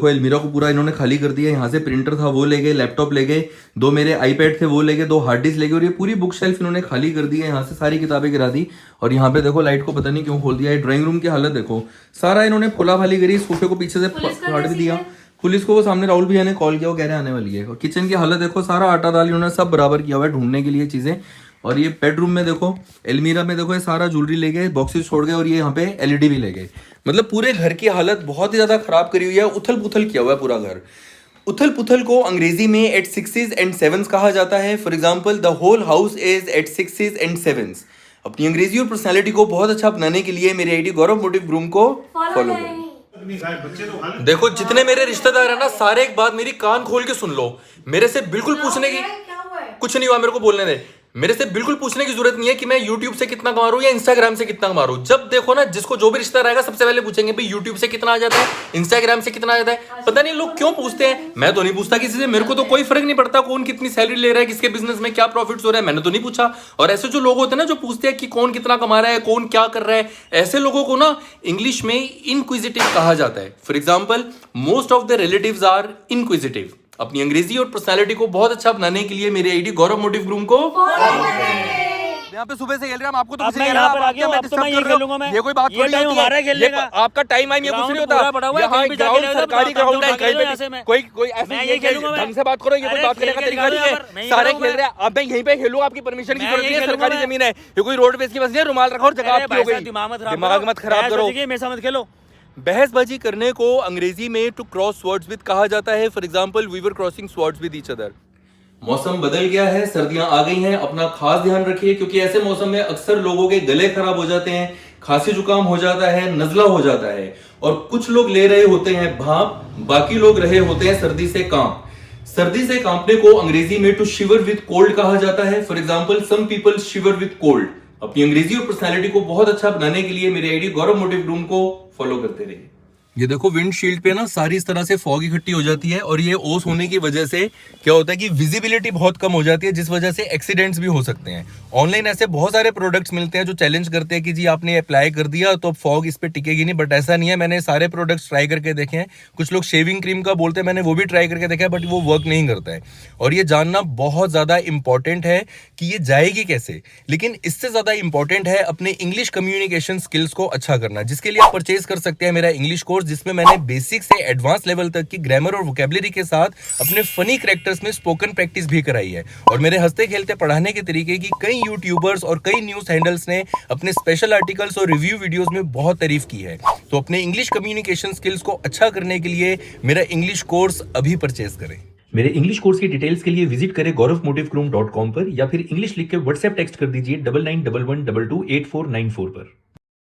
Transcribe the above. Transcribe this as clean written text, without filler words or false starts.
देखो एलमीरा को पूरा इन्होंने खाली कर दिया। यहाँ से प्रिंटर था वो ले गए, लैपटॉप ले गए, 2 मेरे आईपैड थे वो ले गए, 2 हार्ड डिस्क ले गए और ये पूरी बुक शेल्फ इन्होंने खाली कर दी है। यहाँ से सारी किताबें गिरा दी और यहाँ पे देखो लाइट को पता नहीं क्यों खोल दिया है। ड्राइंग रूम की हालत देखो, सारा इन्होंने फुला फाली करी, सोफे को पीछे से फाड़ भी दिया। पुलिस को वो सामने राहुल भैया ने कॉल किया, वो कह रहे आने वाली है। और किचन की हालत देखो, सारा आटा दाल इन्होंने सब बराबर किया हुआ है ढूंढने के लिए चीजें। और ये बेडरूम में देखो, एलमीरा में देखो, ये सारा ज्वेलरी ले गए, बॉक्सेस छोड़ गए और ये यहाँ पे एलईडी भी ले गए। मतलब पूरे घर की हालत बहुत ही ज्यादा खराब करी हुई है, उथल पुथल किया हुआ है पूरा घर। उथल पुथल को अंग्रेजी में एट 6s and 7s कहा जाता है। For example the whole house is at 6s and 7s। अपनी अंग्रेजी और पर्सनैलिटी को बहुत अच्छा बनाने के लिए मेरे आईडी गौरव मोटिव ग्रूम को फॉलो करें। देखो जितने मेरे रिश्तेदार है ना, सारे एक बात मेरी कान खोल के सुन लो, मेरे से बिल्कुल पूछने की कुछ नहीं हुआ, मेरे को बोलने दे। मेरे से बिल्कुल पूछने की जरूरत नहीं है कि मैं YouTube से कितना कमा रहा हूं या Instagram से कितना कमा रहा हूं। जब देखो ना, जिसको जो भी रिश्ता रहेगा सबसे पहले पूछेंगे भाई YouTube से कितना आ जाता है, Instagram से कितना आ जाता है। पता नहीं लोग क्यों पूछते हैं, मैं तो नहीं पूछता किसी से, मेरे को तो कोई फर्क नहीं पड़ता कौन कितनी सैलरी ले रहा है, किसके बिजनेस में क्या प्रॉफिट्स हो रहा है, मैंने तो नहीं पूछा। और ऐसे जो लोग होते हैं ना जो पूछते हैं कि कौन कितना कमा रहा है, कौन क्या कर रहा है, ऐसे लोगों को ना इंग्लिश में इनक्विजिटिव कहा जाता है। For example most of the relatives are inquisitive. अपनी अंग्रेजी और पर्सनालिटी को बहुत अच्छा बनाने के लिए मेरे आईडी गौरव मोटिव ग्रूम को यहाँ पे सुबह से खेल रहे हैं, आपको तो कुछ नहीं खेलना। ये कोई बात थोड़ी होती है, आपका टाइम आइम ये कुछ नहीं होता। यहाँ ग्राउंड सरकारी ग्राउंड है, कहीं पे कोई ऐसे ढंग से बात करो, ये कोई बात करने का तरीका नहीं है। सारे खेल रहे हैं, अब मैं यहीं पे खेलूं, आपकी परमिशन की जरूरत नहीं है, सरकारी जमीन है, ये कोई रोड बेस की बस नहीं है। रुमाल रखो और जगह आपकी हो गई, दिमाग मत खराब करो, मेरे साथ मत खेलो। बहसबाजी करने को अंग्रेजी में टू क्रॉस स्वर्ड्स विद कहा जाता है। For example we were crossing swords with each other. मौसम बदल गया है, सर्दियां आ गई हैं, अपना खास ध्यान रखिए क्योंकि ऐसे मौसम में अक्सर लोगों के गले खराब हो जाते हैं, खांसी जुकाम हो जाता है, नजला हो जाता है और कुछ लोग ले रहे होते हैं भाप, बाकी लोग रहे होते हैं सर्दी से कांप। सर्दी से कांपने को अंग्रेजी में टू शिवर विद कोल्ड कहा जाता है। For example some people shiver with cold. अपनी अंग्रेजी और पर्सनैलिटी को बहुत अच्छा बनाने के लिए मेरे आईडी गौरव मोटिव ग्रूम को फॉलो करते रहिए। ये देखो विंडशील्ड पे ना सारी इस तरह से फॉग इकट्ठी हो जाती है और ये ओस होने की वजह से क्या होता है कि विजिबिलिटी बहुत कम हो जाती है, जिस वजह से एक्सीडेंट्स भी हो सकते हैं। ऑनलाइन ऐसे बहुत सारे प्रोडक्ट्स मिलते हैं जो चैलेंज करते हैं कि जी आपने अप्लाई कर दिया तो फॉग इस पे टिकेगी नहीं, बट ऐसा नहीं है। मैंने सारे प्रोडक्ट्स ट्राई करके देखे हैं। कुछ लोग शेविंग क्रीम का बोलते हैं, मैंने वो भी ट्राई करके देखा है बट वो वर्क नहीं करता है। और ये जानना बहुत ज्यादा इंपॉर्टेंट है कि ये जाएगी कैसे। लेकिन इससे ज्यादा इंपॉर्टेंट है अपने इंग्लिश कम्युनिकेशन स्किल्स को अच्छा करना, जिसके लिए आप परचेज कर सकते हैं मेरा इंग्लिश कोर्स, जिसमें मैंने बेसिक से एडवांस लेवल तक की ग्रामर और वोकैबुलरी के साथ अपने फनी कैरेक्टर्स में स्पोकन प्रैक्टिस भी कराई है। और मेरे हंसते खेलते पढ़ाने के तरीके की कई यूट्यूबर्स और कई न्यूज हैंडल्स ने अपने स्पेशल आर्टिकल्स और रिव्यू वीडियोस में बहुत तारीफ की है। तो अपने इंग्लिश कम्युनिकेशन स्किल्स को अच्छा करने के लिए मेरा इंग्लिश कोर्स अभी परचेज करें। मेरे इंग्लिश कोर्स की डिटेल्स के लिए विजिट करें gauravmotivgroom.com पर या फिर इंग्लिश लिख के व्हाट्सएप टेक्स्ट कर दीजिए 9911228494 पर।